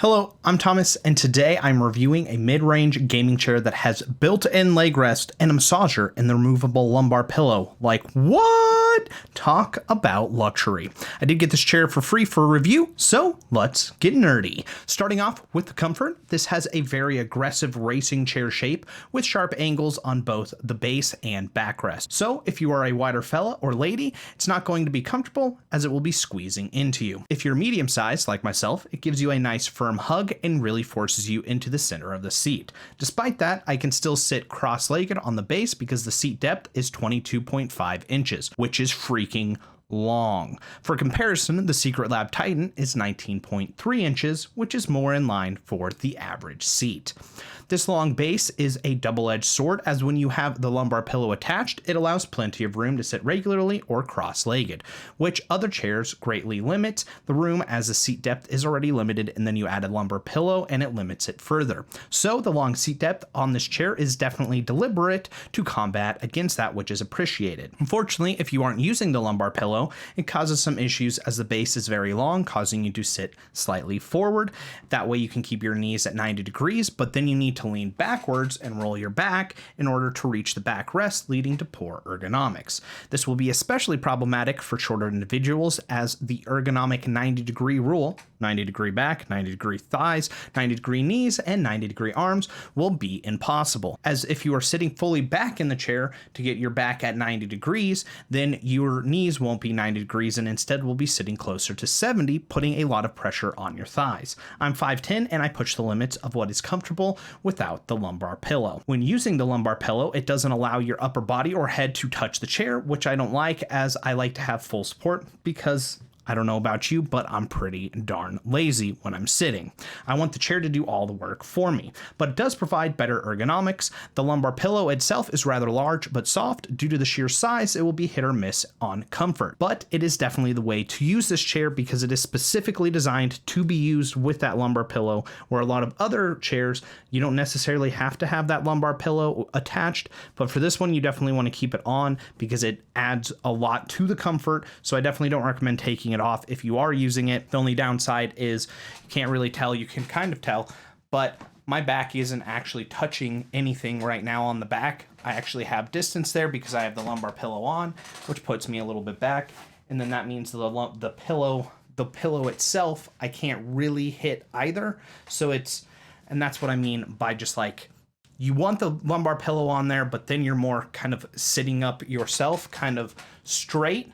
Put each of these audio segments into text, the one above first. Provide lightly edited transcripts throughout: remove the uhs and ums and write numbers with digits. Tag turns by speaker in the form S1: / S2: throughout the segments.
S1: Hello, I'm Thomas, and today I'm reviewing a mid-range gaming chair that has built-in leg rest and a massager in the removable lumbar pillow. Like, what? Talk about luxury. I did get this chair for free for a review, so let's get nerdy. Starting off with the comfort, this has a very aggressive racing chair shape with sharp angles on both the base and backrest. So if you are a wider fella or lady, it's not going to be comfortable as it will be squeezing into you. If you're medium-sized like myself, it gives you a nice firm hug and really forces you into the center of the seat. Despite that, I can still sit cross-legged on the base because the seat depth is 22.5 inches, which is freaking long. For comparison, the Secretlab Titan is 19.3 inches, which is more in line for the average seat. This long base is a double-edged sword, as when you have the lumbar pillow attached, it allows plenty of room to sit regularly or cross-legged, which other chairs greatly limit the room as the seat depth is already limited, and then you add a lumbar pillow and it limits it further. So the long seat depth on this chair is definitely deliberate to combat against that, which is appreciated. Unfortunately, if you aren't using the lumbar pillow, it causes some issues as the base is very long, causing you to sit slightly forward. That way you can keep your knees at 90 degrees, but then you need to lean backwards and roll your back in order to reach the backrest, leading to poor ergonomics. This will be especially problematic for shorter individuals, as the ergonomic 90-degree rule, 90-degree back, 90-degree thighs, 90-degree knees, and 90-degree arms, will be impossible. As if you are sitting fully back in the chair to get your back at 90 degrees, then your knees won't be 90 degrees and instead will be sitting closer to 70, putting a lot of pressure on your thighs. I'm 5'10" and I push the limits of what is comfortable without the lumbar pillow. When using the lumbar pillow, it doesn't allow your upper body or head to touch the chair, which I don't like, as I like to have full support because I don't know about you, but I'm pretty darn lazy when I'm sitting. I want the chair to do all the work for me, but it does provide better ergonomics. The lumbar pillow itself is rather large but soft. Due to the sheer size, it will be hit or miss on comfort, but it is definitely the way to use this chair because it is specifically designed to be used with that lumbar pillow, where a lot of other chairs, you don't necessarily have to have that lumbar pillow attached, but for this one, you definitely want to keep it on because it adds a lot to the comfort, so I definitely don't recommend taking it off if you are using it. The only downside is you can't really tell. You can kind of tell, but my back isn't actually touching anything right now on the back. I actually have distance there because I have the lumbar pillow on, which puts me a little bit back, and then that means the pillow itself I can't really hit either. So and that's what I mean by just like, you want the lumbar pillow on there, but then you're more kind of sitting up yourself, kind of straight,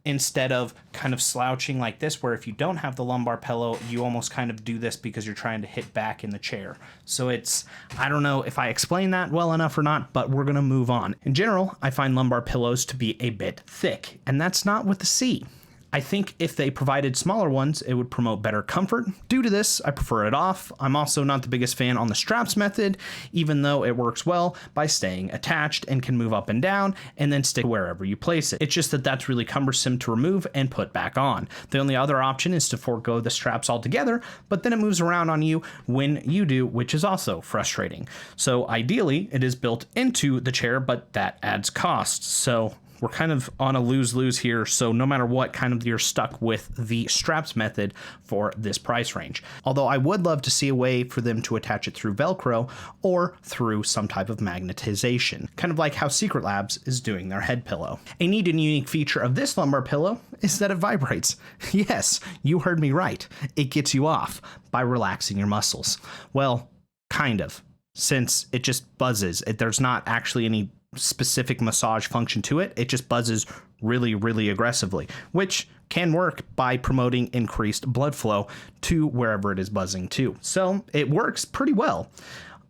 S1: instead of kind of slouching like this, where if you don't have the lumbar pillow, you almost kind of do this because you're trying to hit back in the chair. So I don't know if I explained that well enough or not, but we're going to move on. In general, I find lumbar pillows to be a bit thick, and that's not with the C. I think if they provided smaller ones, it would promote better comfort. Due to this, I prefer it off. I'm also not the biggest fan on the straps method, even though it works well by staying attached and can move up and down and then stick wherever you place it. It's just that that's really cumbersome to remove and put back on. The only other option is to forego the straps altogether, but then it moves around on you when you do, which is also frustrating. So ideally, it is built into the chair, but that adds costs. So we're kind of on a lose-lose here, so no matter what, kind of you're stuck with the straps method for this price range. Although I would love to see a way for them to attach it through Velcro or through some type of magnetization, kind of like how Secretlab is doing their head pillow. A neat and unique feature of this lumbar pillow is that it vibrates. Yes, you heard me right. It gets you off by relaxing your muscles. Well, kind of, since it just buzzes. There's not actually any specific massage function to it. It just buzzes really, really aggressively, which can work by promoting increased blood flow to wherever it is buzzing to. So it works pretty well.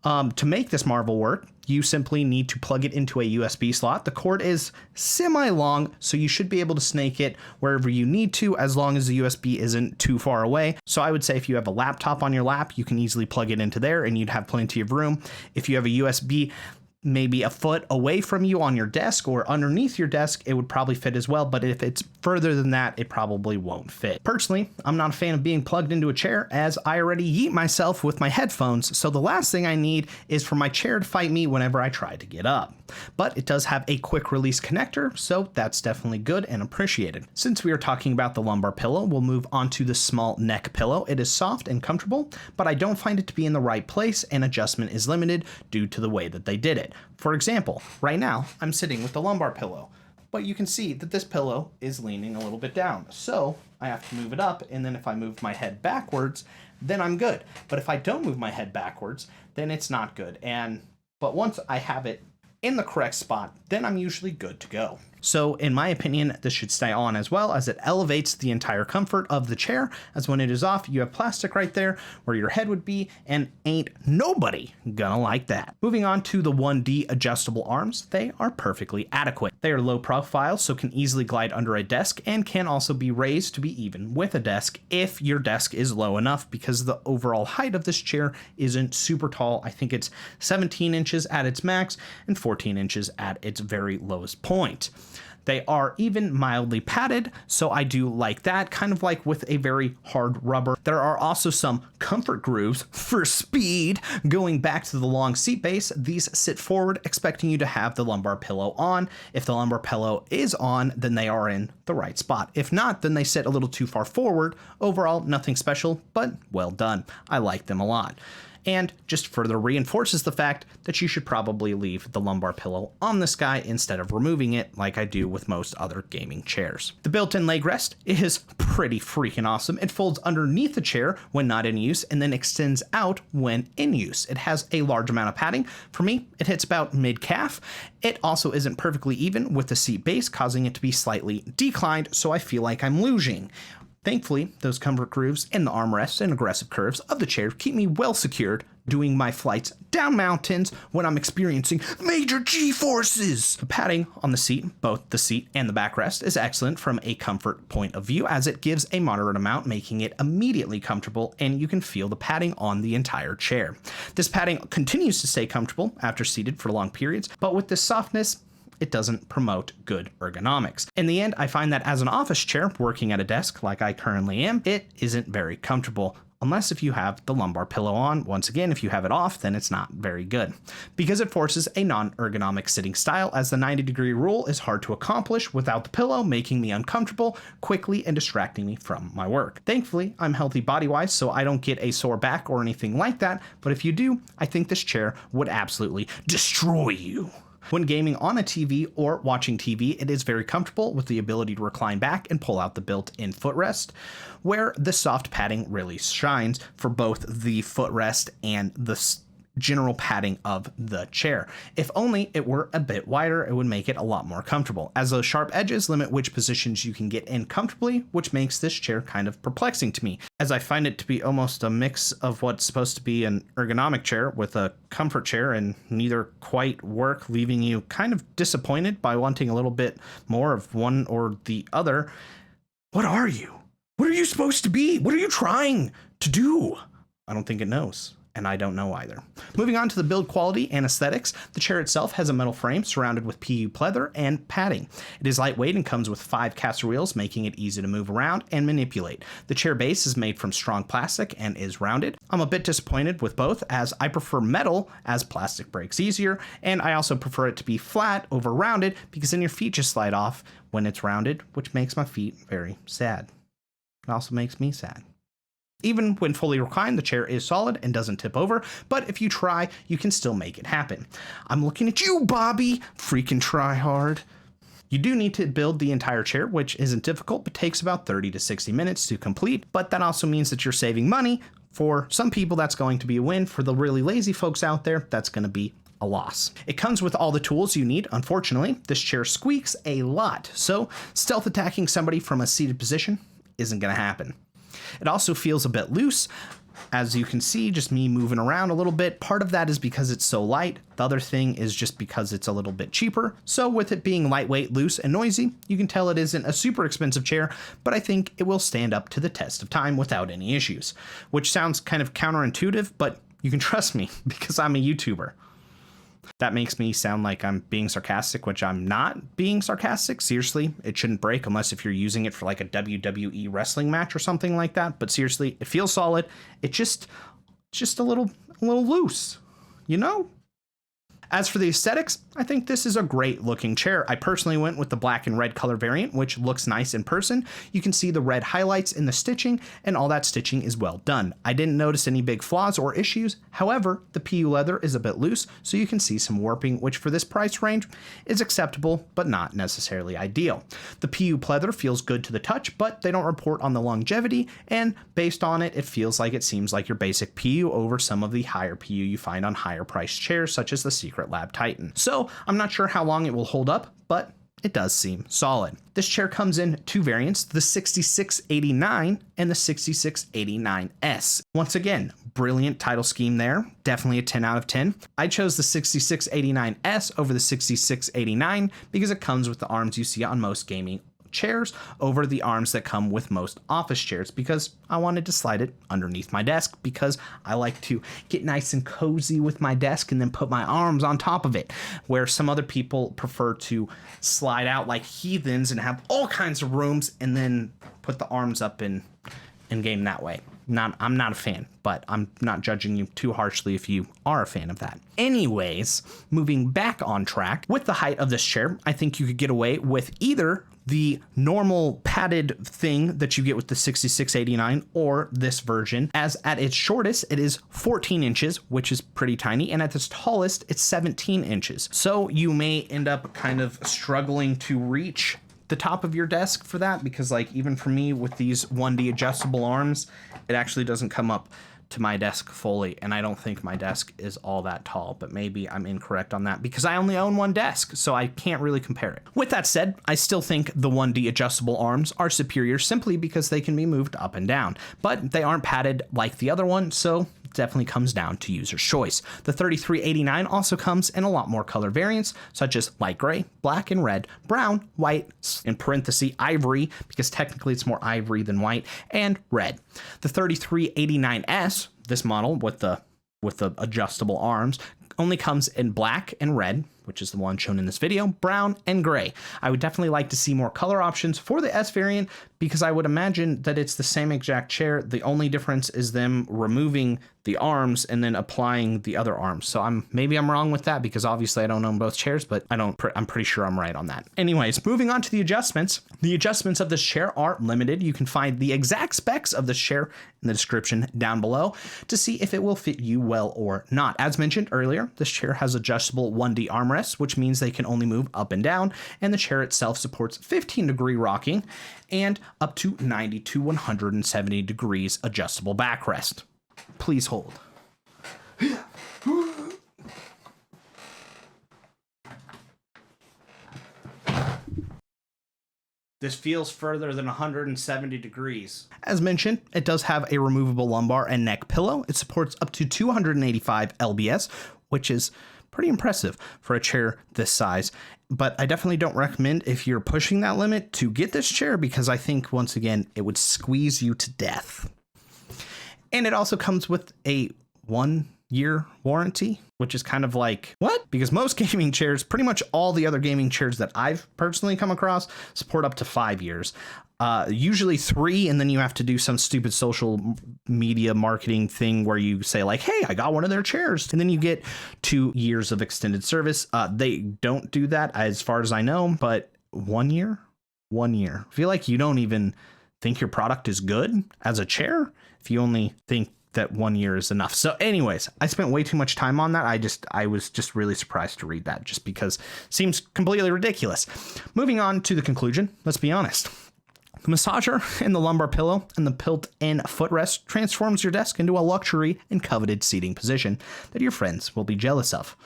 S1: To make this marvel work, you simply need to plug it into a USB slot. The cord is semi-long, so you should be able to snake it wherever you need to, as long as the USB isn't too far away. So I would say if you have a laptop on your lap, you can easily plug it into there and you'd have plenty of room. If you have a USB maybe a foot away from you on your desk or underneath your desk, it would probably fit as well. But if it's further than that, it probably won't fit. Personally, I'm not a fan of being plugged into a chair, as I already yeet myself with my headphones. So the last thing I need is for my chair to fight me whenever I try to get up. But it does have a quick release connector, so that's definitely good and appreciated. Since we are talking about the lumbar pillow, we'll move on to the small neck pillow. It is soft and comfortable, but I don't find it to be in the right place, and adjustment is limited due to the way that they did it. For example, right now I'm sitting with the lumbar pillow, but you can see that this pillow is leaning a little bit down. So I have to move it up, and then if I move my head backwards, then I'm good. But if I don't move my head backwards, then it's not good. But once I have it in the correct spot, then I'm usually good to go. So in my opinion, this should stay on, as well as it elevates the entire comfort of the chair, as when it is off, you have plastic right there where your head would be, and ain't nobody gonna like that. Moving on to the 1D adjustable arms, they are perfectly adequate. They are low profile, so can easily glide under a desk, and can also be raised to be even with a desk if your desk is low enough, because the overall height of this chair isn't super tall. I think it's 17 inches at its max and 14 inches at its very lowest point. They are even mildly padded, so I do like that, kind of like with a very hard rubber. There are also some comfort grooves for speed. Going back to the long seat base, these sit forward, expecting you to have the lumbar pillow on. If the lumbar pillow is on, then they are in the right spot. If not, then they sit a little too far forward. Overall, nothing special, but well done. I like them a lot. And just further reinforces the fact that you should probably leave the lumbar pillow on this guy instead of removing it like I do with most other gaming chairs. The built-in leg rest is pretty freaking awesome. It folds underneath the chair when not in use and then extends out when in use. It has a large amount of padding. For me, it hits about mid-calf. It also isn't perfectly even with the seat base, causing it to be slightly declined, so I feel like I'm losing. Thankfully, those comfort grooves and the armrests and aggressive curves of the chair keep me well secured doing my flights down mountains when I'm experiencing major G-forces. The padding on the seat, both the seat and the backrest, is excellent from a comfort point of view, as it gives a moderate amount, making it immediately comfortable, and you can feel the padding on the entire chair. This padding continues to stay comfortable after seated for long periods, but with this softness, it doesn't promote good ergonomics. In the end, I find that as an office chair working at a desk like I currently am, it isn't very comfortable. Unless if you have the lumbar pillow on. Once again, if you have it off, then it's not very good. Because it forces a non-ergonomic sitting style, as the 90-degree rule is hard to accomplish without the pillow, making me uncomfortable quickly and distracting me from my work. Thankfully, I'm healthy body-wise, so I don't get a sore back or anything like that, but if you do, I think this chair would absolutely destroy you. When gaming on a TV or watching TV, it is very comfortable with the ability to recline back and pull out the built-in footrest, where the soft padding really shines for both the footrest and the general padding of the chair. If only it were a bit wider, it would make it a lot more comfortable, as those sharp edges limit which positions you can get in comfortably, which makes this chair kind of perplexing to me, as I find it to be almost a mix of what's supposed to be an ergonomic chair with a comfort chair, and neither quite work, leaving you kind of disappointed by wanting a little bit more of one or the other. What are you? What are you supposed to be? What are you trying to do? I don't think it knows. And I don't know either. Moving on to the build quality and aesthetics, the chair itself has a metal frame surrounded with PU pleather and padding. It is lightweight and comes with 5 caster wheels, making it easy to move around and manipulate. The chair base is made from strong plastic and is rounded. I'm a bit disappointed with both, as I prefer metal, as plastic breaks easier, and I also prefer it to be flat over rounded, because then your feet just slide off when it's rounded, which makes my feet very sad. It also makes me sad. Even when fully reclined, the chair is solid and doesn't tip over, but if you try, you can still make it happen. I'm looking at you, Bobby! Freaking try hard. You do need to build the entire chair, which isn't difficult, but takes about 30 to 60 minutes to complete, but that also means that you're saving money. For some people, that's going to be a win. For the really lazy folks out there, that's going to be a loss. It comes with all the tools you need. Unfortunately, this chair squeaks a lot, so stealth attacking somebody from a seated position isn't going to happen. It also feels a bit loose. As you can see, just me moving around a little bit. Part of that is because it's so light. The other thing is just because it's a little bit cheaper. So with it being lightweight, loose, and noisy, you can tell it isn't a super expensive chair, but I think it will stand up to the test of time without any issues. Which sounds kind of counterintuitive, but you can trust me because I'm a YouTuber. That makes me sound like I'm being sarcastic, which I'm not being sarcastic. Seriously, it shouldn't break unless if you're using it for like a WWE wrestling match or something like that. But seriously, it feels solid. It's just a little loose, you know? As for the aesthetics, I think this is a great looking chair. I personally went with the black and red color variant, which looks nice in person. You can see the red highlights in the stitching, and all that stitching is well done. I didn't notice any big flaws or issues. However, the PU leather is a bit loose, so you can see some warping, which for this price range is acceptable, but not necessarily ideal. The PU pleather feels good to the touch, but they don't report on the longevity, and based on it, it feels like it seems like your basic PU over some of the higher PU you find on higher priced chairs, such as the Secret Lab Titan. So I'm not sure how long it will hold up, but it does seem solid. This chair comes in two variants, the 6689 and the 6689S. Once again, brilliant title scheme there. Definitely a 10 out of 10. I chose the 6689S over the 6689 because it comes with the arms you see on most gaming chairs over the arms that come with most office chairs, because I wanted to slide it underneath my desk because I like to get nice and cozy with my desk and then put my arms on top of it, where some other people prefer to slide out like heathens and have all kinds of rooms and then put the arms up in game that way. I'm not a fan, but I'm not judging you too harshly if you are a fan of that. Anyways, moving back on track, with the height of this chair, I think you could get away with either the normal padded thing that you get with the 6689 or this version, as at its shortest it is 14 inches, which is pretty tiny, and at its tallest it's 17 inches. So you may end up kind of struggling to reach the top of your desk for that, because like even for me with these 1D adjustable arms, it actually doesn't come up to my desk fully, and I don't think my desk is all that tall, but maybe I'm incorrect on that because I only own one desk, so I can't really compare it. With that said, I still think the 1D adjustable arms are superior simply because they can be moved up and down, but they aren't padded like the other one, so it definitely comes down to user's choice. The 3389 also comes in a lot more color variants, such as light gray, black and red, brown, white, in parentheses ivory, because technically it's more ivory than white, and red. The 3389S, this model with the adjustable arms, only comes in black and red, which is the one shown in this video, brown and gray. I would definitely like to see more color options for the S variant because I would imagine that it's the same exact chair. The only difference is them removing the arms and then applying the other arms. So maybe I'm wrong with that because obviously I don't own both chairs, but I'm pretty sure I'm right on that. Anyways, moving on to the adjustments. The adjustments of this chair are limited. You can find the exact specs of this chair in the description down below to see if it will fit you well or not. As mentioned earlier, this chair has adjustable 1D armrests, which means they can only move up and down, and the chair itself supports 15-degree rocking and up to 90 to 170 degrees adjustable backrest. Please hold. This feels further than 170 degrees. As mentioned, it does have a removable lumbar and neck pillow. It supports up to 285 lbs, which is pretty impressive for a chair this size. But I definitely don't recommend, if you're pushing that limit, to get this chair because I think, once again, it would squeeze you to death. And it also comes with a 1-year warranty, which is kind of like, what? Because most gaming chairs, pretty much all the other gaming chairs that I've personally come across, support up to 5 years. Usually 3, and then you have to do some stupid social media marketing thing where you say like, hey, I got one of their chairs, and then you get 2 years of extended service. They don't do that as far as I know, but 1 year? 1 year. I feel like you don't even think your product is good as a chair if you only think that 1 year is enough. So anyways, I spent way too much time on that. I was just really surprised to read that just because it seems completely ridiculous. Moving on to the conclusion, let's be honest. The massager and the lumbar pillow and the built-in footrest transforms your desk into a luxury and coveted seating position that your friends will be jealous of.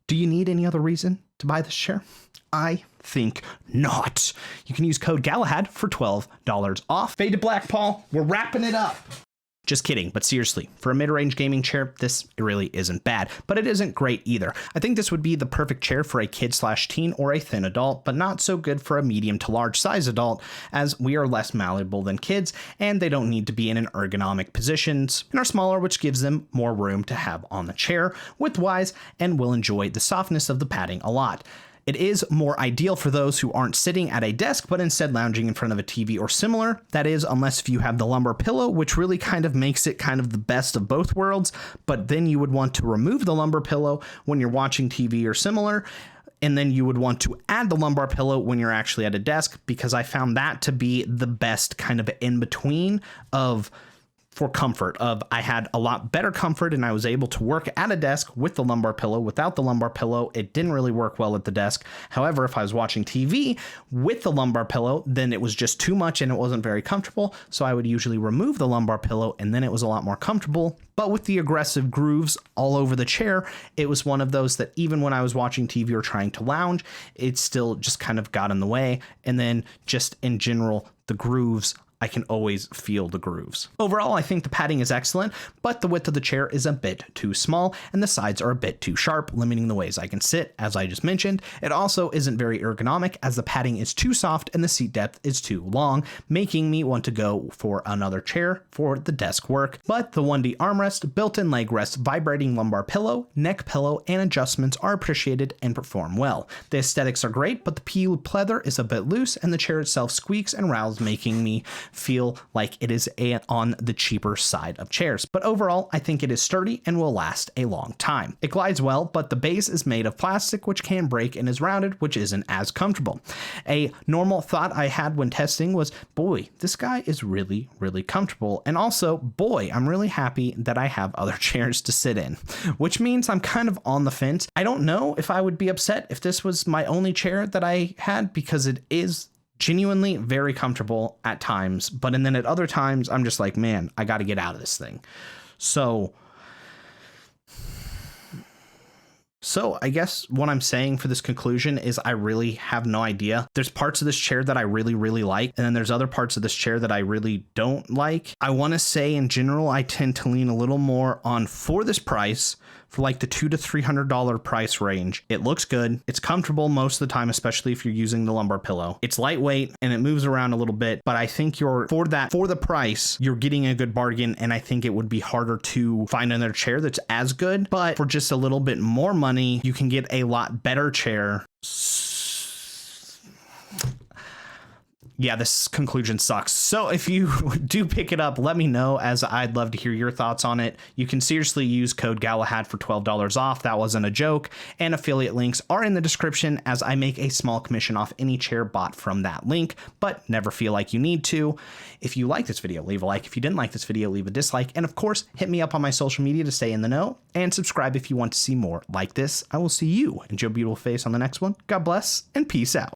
S1: Do you need any other reason to buy this chair? I think not. You can use code Galahad for $12 off. Fade to black, Paul. We're wrapping it up. Just kidding, but seriously, for a mid-range gaming chair, this really isn't bad, but it isn't great either. I think this would be the perfect chair for a kid/teen or a thin adult, but not so good for a medium to large size adult, as we are less malleable than kids, and they don't need to be in an ergonomic positions, and are smaller, which gives them more room to have on the chair width-wise, and will enjoy the softness of the padding a lot. It is more ideal for those who aren't sitting at a desk, but instead lounging in front of a TV or similar. That is, unless if you have the lumbar pillow, which really kind of makes it kind of the best of both worlds, but then you would want to remove the lumbar pillow when you're watching TV or similar. And then you would want to add the lumbar pillow when you're actually at a desk, because I found that to be the best kind of in between of for comfort of I had a lot better comfort and I was able to work at a desk with the lumbar pillow. Without the lumbar pillow, it didn't really work well at the desk. However, if I was watching TV with the lumbar pillow, then it was just too much and it wasn't very comfortable. So I would usually remove the lumbar pillow and then it was a lot more comfortable. But with the aggressive grooves all over the chair, it was one of those that even when I was watching TV or trying to lounge, it still just kind of got in the way. And then just in general, the grooves, I can always feel the grooves. Overall, I think the padding is excellent, but the width of the chair is a bit too small and the sides are a bit too sharp, limiting the ways I can sit, as I just mentioned. It also isn't very ergonomic as the padding is too soft and the seat depth is too long, making me want to go for another chair for the desk work. But the 1D armrest, built-in leg rest, vibrating lumbar pillow, neck pillow, and adjustments are appreciated and perform well. The aesthetics are great, but the PU pleather is a bit loose and the chair itself squeaks and rattles, making me feel like it is on the cheaper side of chairs. But overall, I think it is sturdy and will last a long time. It glides well, but the base is made of plastic, which can break, and is rounded, which isn't as comfortable. A normal thought I had when testing was, boy, this guy is really, really comfortable. And also, boy, I'm really happy that I have other chairs to sit in, which means I'm kind of on the fence. I don't know if I would be upset if this was my only chair that I had, because it is genuinely very comfortable at times, but and then at other times I'm just like, man, I got to get out of this thing. So I guess what I'm saying for this conclusion is I really have no idea. There's parts of this chair that I really, really like, and then there's other parts of this chair that I really don't like. I want to say in general, I tend to lean a little more on, for this price, for like the $200 to $300 price range. It looks good. It's comfortable most of the time, especially if you're using the lumbar pillow. It's lightweight and it moves around a little bit, but I think for the price, you're getting a good bargain. And I think it would be harder to find another chair that's as good, but for just a little bit more money, you can get a lot better chair. Yeah, this conclusion sucks. So if you do pick it up, let me know, as I'd love to hear your thoughts on it. You can seriously use code Galahad for $12 off. That wasn't a joke. And affiliate links are in the description, as I make a small commission off any chair bought from that link, but never feel like you need to. If you like this video, leave a like. If you didn't like this video, leave a dislike. And of course, hit me up on my social media to stay in the know, and subscribe if you want to see more like this. I will see you and your beautiful face on the next one. God bless and peace out.